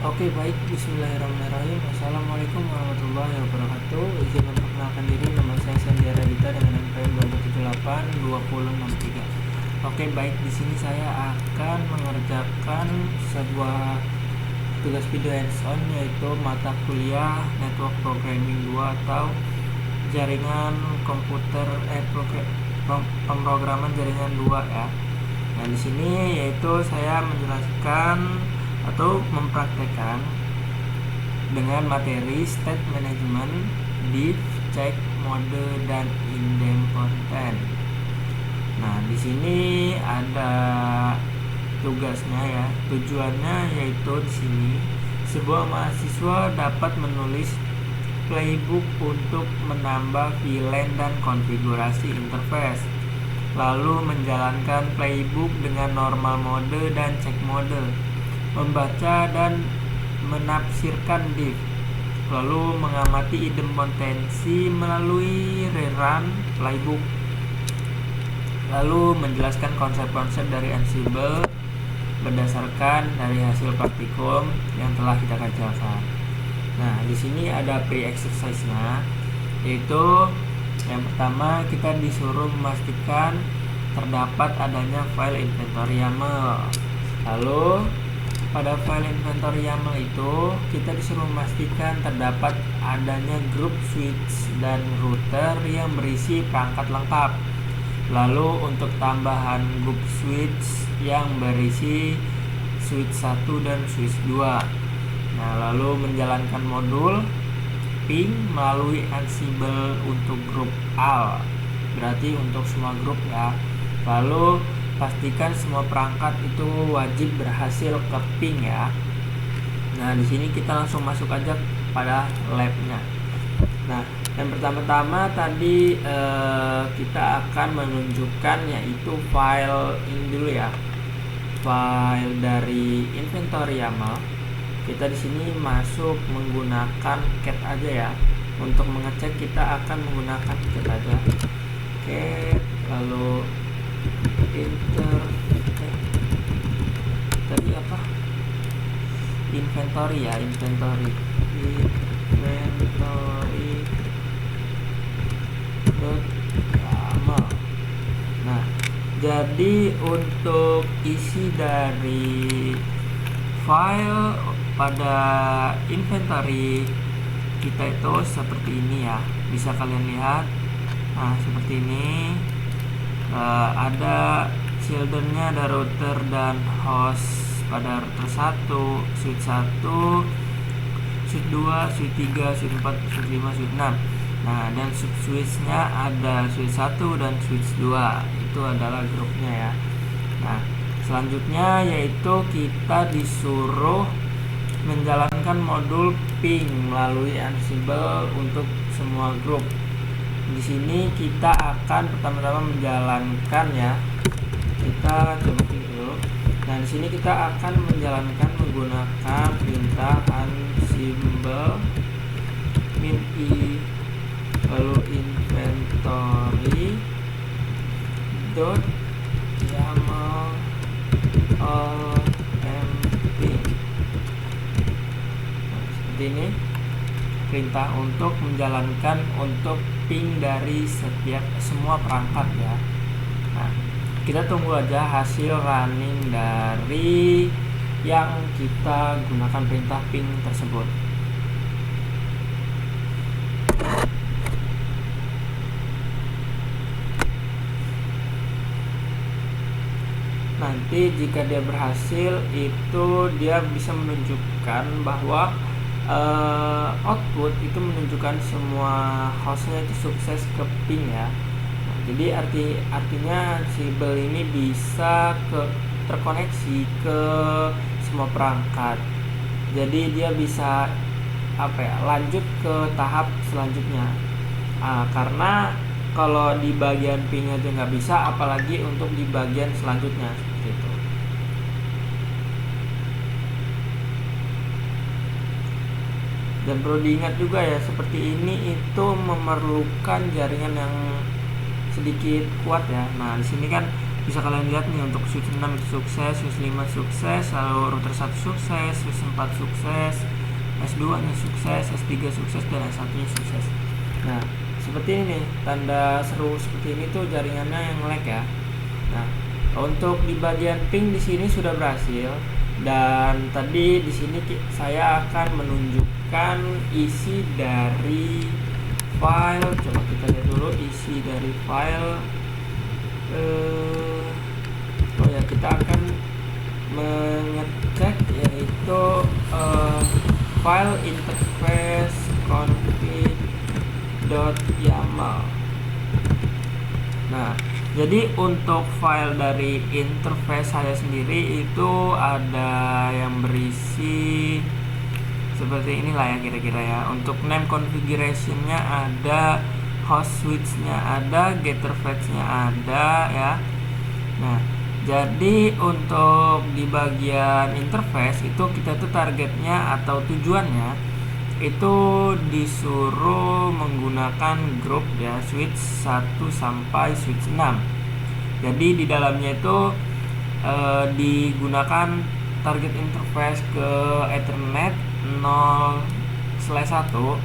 Oke, baik. Bismillahirrahmanirrahim. Assalamualaikum warahmatullahi wabarakatuh. Izin memperkenalkan diri, nama saya Sandiara Dita dengan NPM 2078-2063. Oke, baik. Di sini saya akan mengerjakan sebuah tugas video hands-on, yaitu mata kuliah Network Programming 2 atau jaringan komputer pemrograman jaringan 2 ya. Nah, di sini yaitu saya menjelaskan atau mempraktekkan dengan materi state management, diff, check, mode, dan idempotent. Nah, di sini ada tugasnya ya. Tujuannya yaitu di sini sebuah mahasiswa dapat menulis playbook untuk menambah VLAN dan konfigurasi interface, lalu menjalankan playbook dengan normal mode dan check mode, membaca dan menafsirkan diff, lalu mengamati idempotensi melalui rerun playbook, lalu menjelaskan konsep-konsep dari Ansible berdasarkan dari hasil praktikum yang telah kita kerjakan. Nah, di sini ada pre-exercise-nya, yaitu yang pertama kita disuruh memastikan terdapat adanya file inventory YAML. Lalu pada file inventory YAML itu kita disuruh memastikan terdapat adanya grup switch dan router yang berisi perangkat lengkap. Lalu untuk tambahan grup switch yang berisi switch 1 dan switch 2. Nah, lalu menjalankan modul ping melalui Ansible untuk grup AL, berarti untuk semua grup ya. Lalu pastikan semua perangkat itu wajib berhasil ke ping ya. Nah, di sini kita langsung masuk aja pada labnya. Nah, yang pertama-tama tadi kita akan menunjukkan yaitu file ini dulu ya, file dari inventory YAML. Kita di sini masuk menggunakan cat aja ya. Untuk mengecek kita akan menggunakan cat aja. Cat lalu tadi apa? Inventory ya, inventory YAML. Nah, jadi untuk isi dari file pada inventory kita itu seperti ini ya, bisa kalian lihat. Nah, seperti ini. Ada children-nya, ada router dan host pada router 1, switch 1, switch 2, switch 3, switch 4, switch 5, switch 6. Nah, dan switch-nya ada switch 1 dan switch 2. Itu adalah grupnya ya. Nah, selanjutnya yaitu kita disuruh menjalankan modul ping melalui Ansible untuk semua grup. Di sini kita akan pertama-tama menjalankan ya. Kita coba ping dulu. Nah, di sini kita akan menjalankan menggunakan perintah Ansible min i lalu inventory dot YAML ping. Seperti ini perintah untuk menjalankan untuk ping dari semua perangkat ya. Nah, kita tunggu aja hasil running dari yang kita gunakan perintah ping tersebut. Nanti jika dia berhasil itu dia bisa menunjukkan bahwa output itu menunjukkan semua hostnya itu sukses ke ping ya. Nah, jadi artinya Ansible ini bisa terkoneksi ke semua perangkat. Jadi dia bisa lanjut ke tahap selanjutnya. Karena kalau di bagian ping aja nggak bisa, apalagi untuk di bagian selanjutnya seperti itu. Dan perlu diingat juga ya, seperti ini itu memerlukan jaringan yang sedikit kuat ya. Nah, di sini kan bisa kalian lihat nih, untuk switch 6 itu sukses, switch 5 sukses, lalu router 1 sukses, switch 4 sukses, S2 nya sukses, S3 sukses, dan S1 nya sukses. Nah, seperti ini nih, tanda seru seperti ini tuh jaringannya yang lag ya. Nah, untuk di bagian ping di sini sudah berhasil, dan tadi di sini saya akan menunjukkan isi dari file. Coba kita lihat dulu isi dari file. Oh ya, kita akan mengecek yaitu file interface config.yaml. Nah, jadi untuk file dari interface saya sendiri itu ada yang berisi seperti inilah ya kira-kira ya. Untuk name configuration-nya ada, host switch-nya ada, getter fetch-nya ada ya. Nah, jadi untuk di bagian interface itu kita tuh targetnya atau tujuannya itu disuruh menggunakan grup ya, switch 1 sampai switch 6. Jadi di dalamnya itu digunakan target interface ke Ethernet 0/1,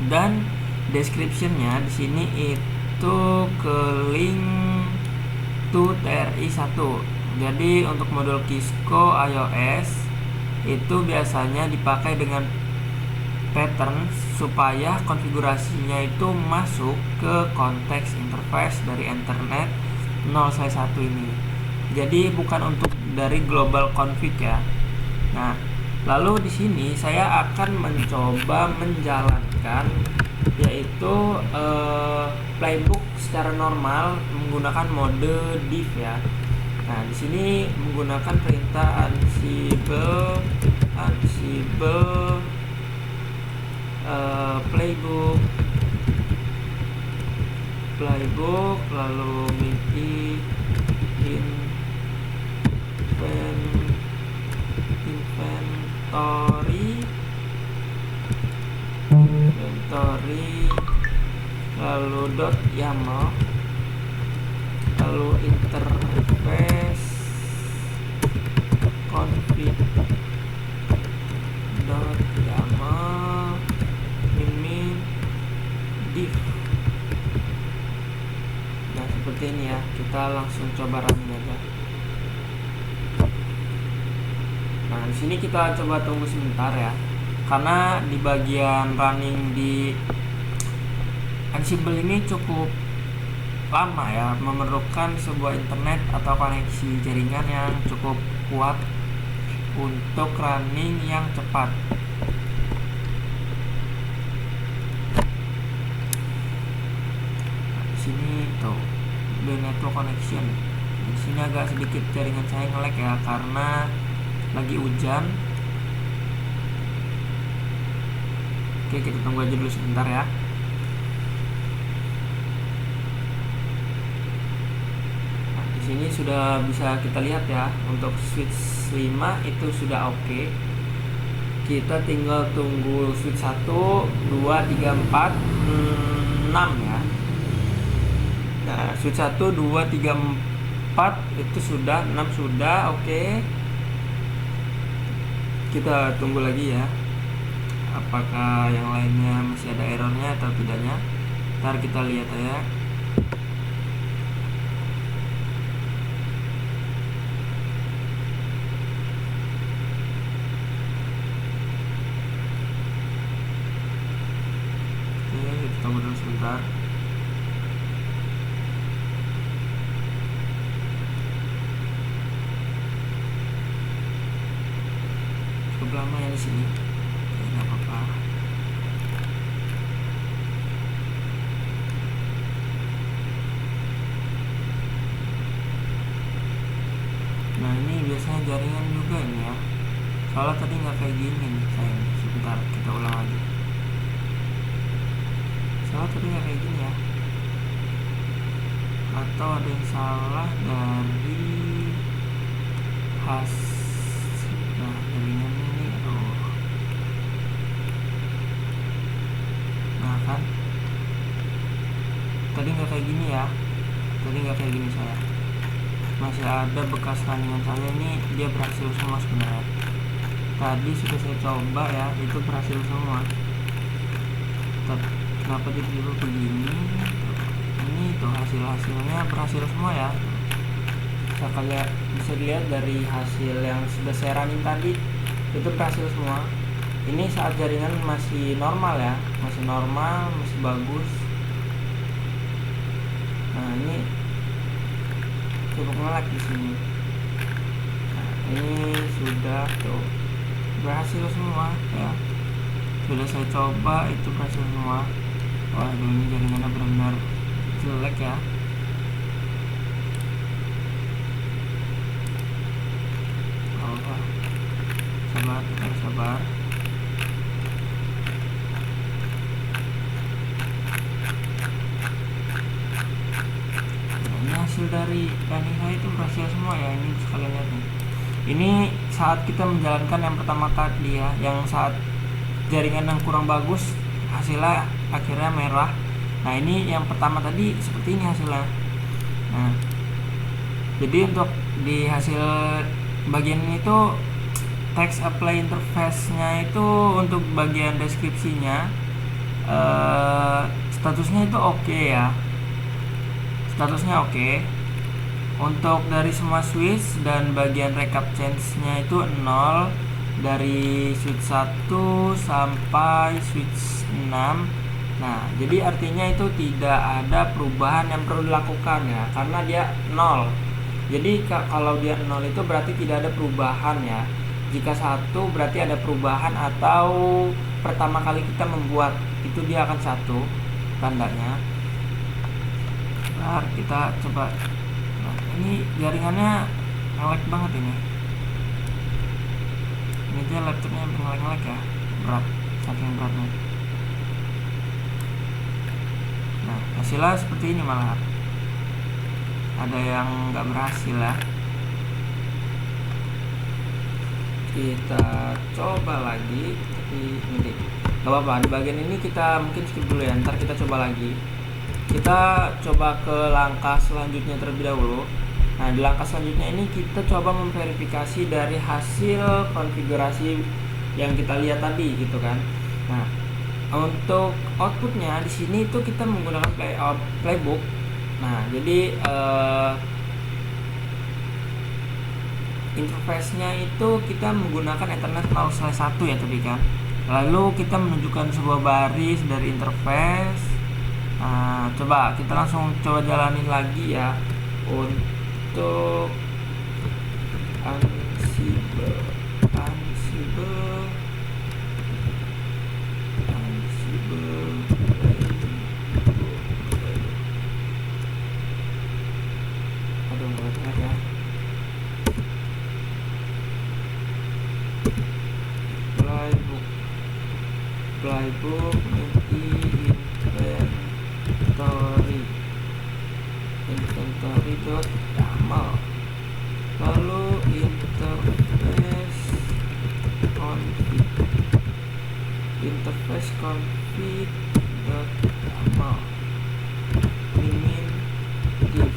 dan description-nya di sini itu ke link to TRI1. Jadi untuk modul Kisco iOS itu biasanya dipakai dengan pattern supaya konfigurasinya itu masuk ke konteks interface dari Ethernet 0/1 ini. Jadi bukan untuk dari global config ya. Nah, lalu di sini saya akan mencoba menjalankan yaitu playbook secara normal menggunakan mode div ya. Nah, di sini menggunakan perintah ansible playbook lalu midi inventory lalu .yaml lalu interface config.yaml ini div. Nah, seperti ini ya, kita langsung coba running aja. Nah, di sini kita coba tunggu sebentar ya, karena di bagian running di Ansible ini cukup lama ya, memerlukan sebuah internet atau koneksi jaringan yang cukup kuat untuk running yang cepat. Nah, di sini tuh the network connection. Di sini agak sedikit jaringan saya nge-lag ya, karena lagi hujan. Oke, kita tunggu aja dulu sebentar ya. Nah, di sini sudah bisa kita lihat ya, untuk switch 5 itu sudah oke. Kita tinggal tunggu switch 1, 2, 3, 4, 6 ya. Nah, switch 1, 2, 3, 4 itu sudah, 6 sudah oke. Kita tunggu lagi ya, apakah yang lainnya masih ada errornya atau tidaknya. Ntar kita lihat ya. Oke, kita tunggu dulu sebentar. Cukup lama ya di sini. Nggak apa-apa. Nah, ini biasanya jaringan juga ini ya. Soalnya tadi nggak kayak gini nih sayang. Sebentar, kita ulang lagi. Soalnya tadi nggak kayak gini ya. Atau ada yang salah dari nah, jaringan ini. Aduh. Nah kan, tadi nggak kayak gini ya. Tadi nggak kayak gini saya. masih ada bekas runningan saya. Ini dia berhasil semua sebenarnya. Tadi sudah saya coba ya, itu berhasil semua. Kenapa tiba-tiba begini? Ini tuh hasilnya berhasil semua ya. Bisa dilihat dari hasil yang sudah saya running tadi, itu berhasil semua. Ini saat jaringan masih normal ya, masih normal, masih bagus. Nah, ini cukup nge-lag di sini. Nah, ini sudah tuh berhasil semua ya. Sudah saya coba, itu berhasil semua. Waduh, ini jaringannya benar-benar jelek ya. Sabar. Nah, ini hasil dari running saya itu berhasil semua ya. Ini sekalian lihat nih. Ini saat kita menjalankan yang pertama tadi ya, yang saat jaringan yang kurang bagus, hasilnya akhirnya merah. Nah, ini yang pertama tadi seperti ini hasilnya. Nah, jadi untuk di hasil bagian ini tuh text apply interface-nya itu untuk bagian deskripsinya statusnya itu oke ya. Statusnya oke. Untuk dari semua switch dan bagian recap change-nya itu 0 dari switch 1 sampai switch 6. Nah, jadi artinya itu tidak ada perubahan yang perlu dilakukan ya, karena dia 0. Jadi kalau dia 0 itu berarti tidak ada perubahan ya. Jika 1 berarti ada perubahan, atau pertama kali kita membuat itu dia akan 1 tandanya. Bentar, kita coba. Nah, ini jaringannya nge-lag banget ini. Ini dia laptopnya nge-lag ya, berat, saking beratnya. Nah, hasilnya seperti ini malah. Ada yang nggak berhasil ya. Kita coba lagi, tapi ini nggak apa-apa. Di bagian ini kita mungkin skip dulu ya, ntar kita coba lagi. Kita coba ke langkah selanjutnya terlebih dahulu. Nah, di langkah selanjutnya ini kita coba memverifikasi dari hasil konfigurasi yang kita lihat tadi gitu kan. Nah, untuk outputnya di sini itu kita menggunakan playbook. Nah, jadi interface-nya itu kita menggunakan Ethernet 0/1 ya tadi kan. Lalu kita menunjukkan sebuah baris dari interface. Nah, coba kita langsung coba jalanin lagi ya untuk Ansible. Aduh, nggak enak ya. Playbook inventory.yaml, lalu interface config.yaml, min div.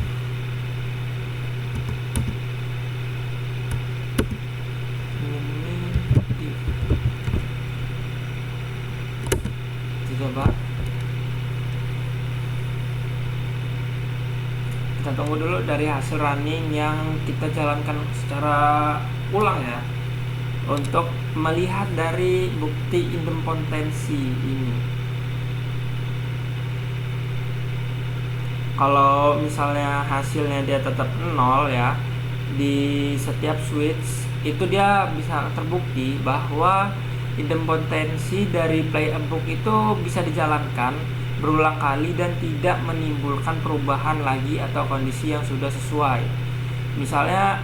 Coba kita tunggu dulu dari hasil running yang kita jalankan secara ulang ya, untuk melihat dari bukti idempotensi ini. Kalau misalnya hasilnya dia tetap 0 ya, di setiap switch itu dia bisa terbukti bahwa idempotensi dari playbook itu bisa dijalankan berulang kali dan tidak menimbulkan perubahan lagi atau kondisi yang sudah sesuai. Misalnya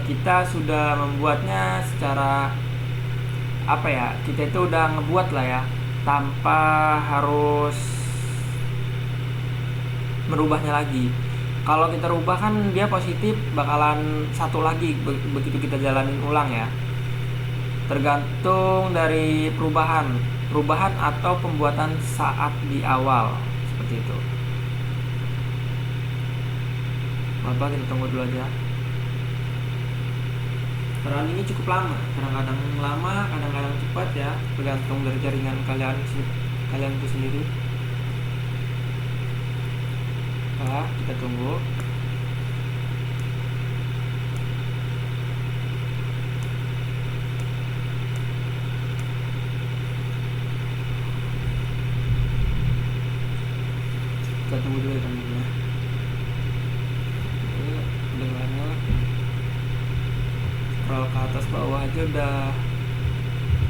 kita sudah membuatnya secara apa ya, kita itu udah ngebuat lah ya tanpa harus merubahnya lagi. Kalau kita rubah kan dia positif, bakalan 1 lagi begitu kita jalanin ulang ya. Tergantung dari perubahan atau pembuatan saat di awal, seperti itu. Kita tunggu dulu aja. runningnya cukup lama, kadang-kadang lama, kadang-kadang cepat ya, tergantung dari jaringan kalian itu sendiri. Nah, kita tunggu. Kita tunggu dulu ya teman-teman. Dengarnya scroll ke atas bawah aja udah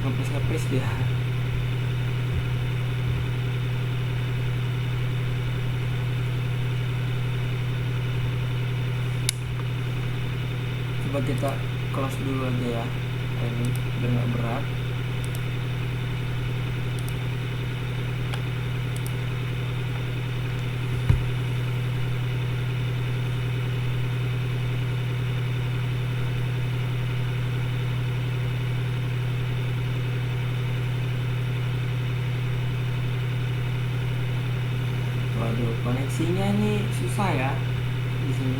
ngepres dia. Coba kita close dulu aja ya, ini biar nggak berat. Waduh, koneksinya nih susah ya di sini.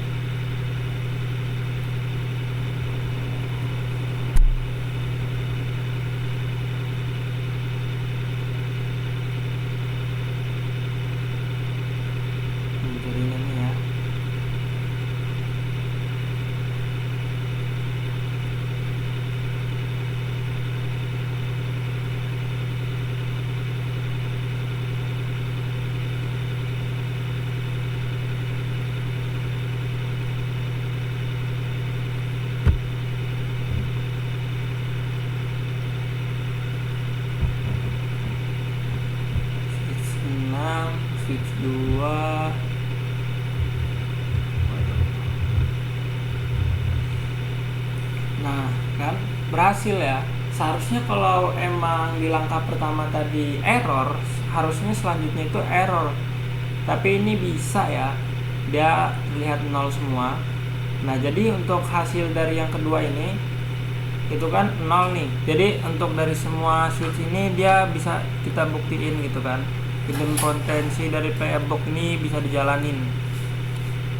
Jaringannya ya. Switch 2. Nah, kan berhasil ya. Seharusnya kalau emang di langkah pertama tadi error, harusnya selanjutnya itu error. Tapi ini bisa ya, dia terlihat 0 semua. Nah, jadi untuk hasil dari yang kedua ini itu kan 0 nih. Jadi untuk dari semua switch ini dia bisa kita buktiin gitu kan. Idempotensi dari playbox ini bisa dijalanin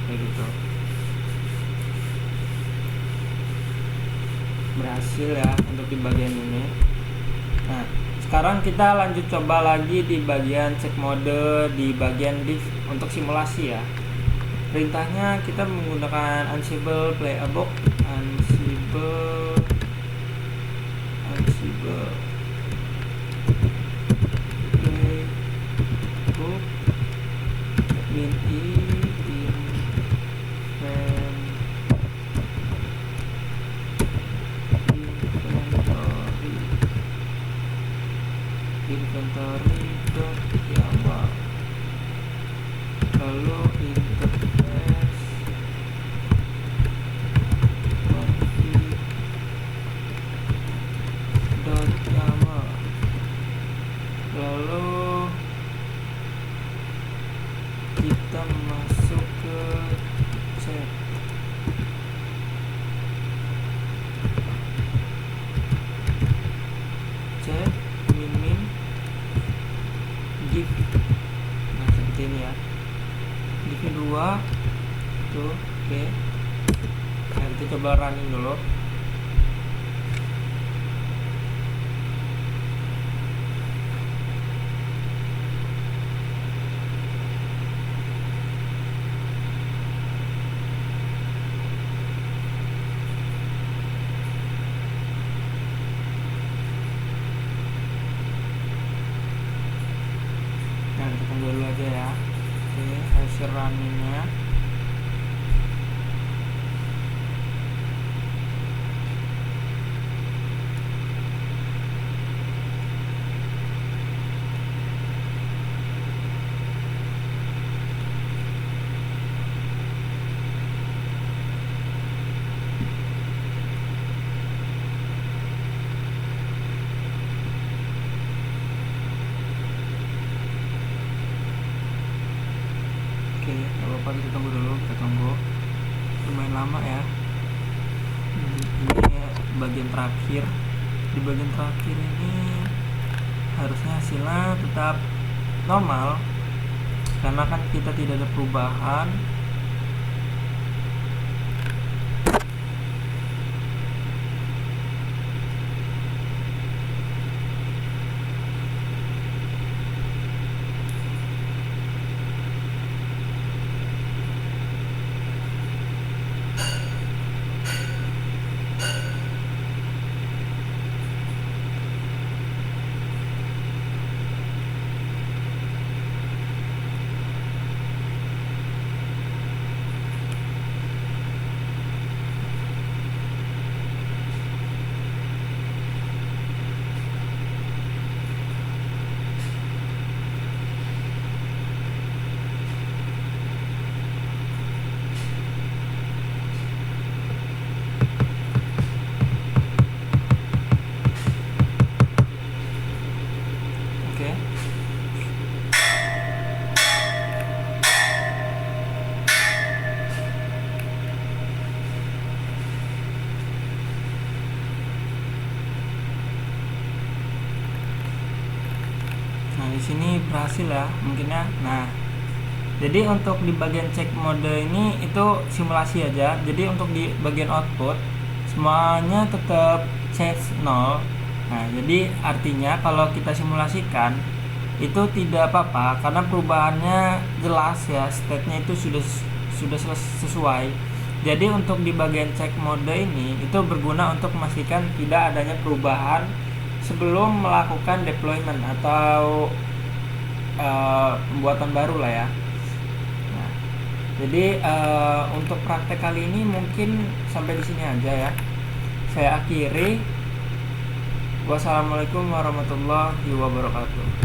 kayak gitu. Berhasil ya untuk di bagian ini. Nah, sekarang kita lanjut coba lagi di bagian check mode di bagian diff untuk simulasi ya. Perintahnya kita menggunakan Ansible playbox, Ansible min inventory Java, lalu interface config.java, lalu kita masuk ke chat. Min div. Nah, seperti ini ya. Div 2 tuh, oke. Nah, kita coba running dulu. Kita tunggu dulu aja ya. Oke, hasil runningnya. Oke, gak apa-apa, kita tunggu dulu, lumayan lama ya. Ini bagian terakhir. Di bagian terakhir ini harusnya hasilnya tetap normal karena kan kita tidak ada perubahan. di sini berhasil ya mungkin ya. Nah, jadi untuk di bagian cek mode ini itu simulasi aja. Jadi untuk di bagian output semuanya tetap change 0. Nah, jadi artinya kalau kita simulasikan itu tidak apa-apa karena perubahannya jelas ya, state-nya itu sudah sesuai. Jadi untuk di bagian cek mode ini itu berguna untuk memastikan tidak adanya perubahan sebelum melakukan deployment atau pembuatan baru lah ya. Nah, jadi untuk praktek kali ini mungkin sampai di sini aja ya. Saya akhiri. Wassalamualaikum warahmatullahi wabarakatuh.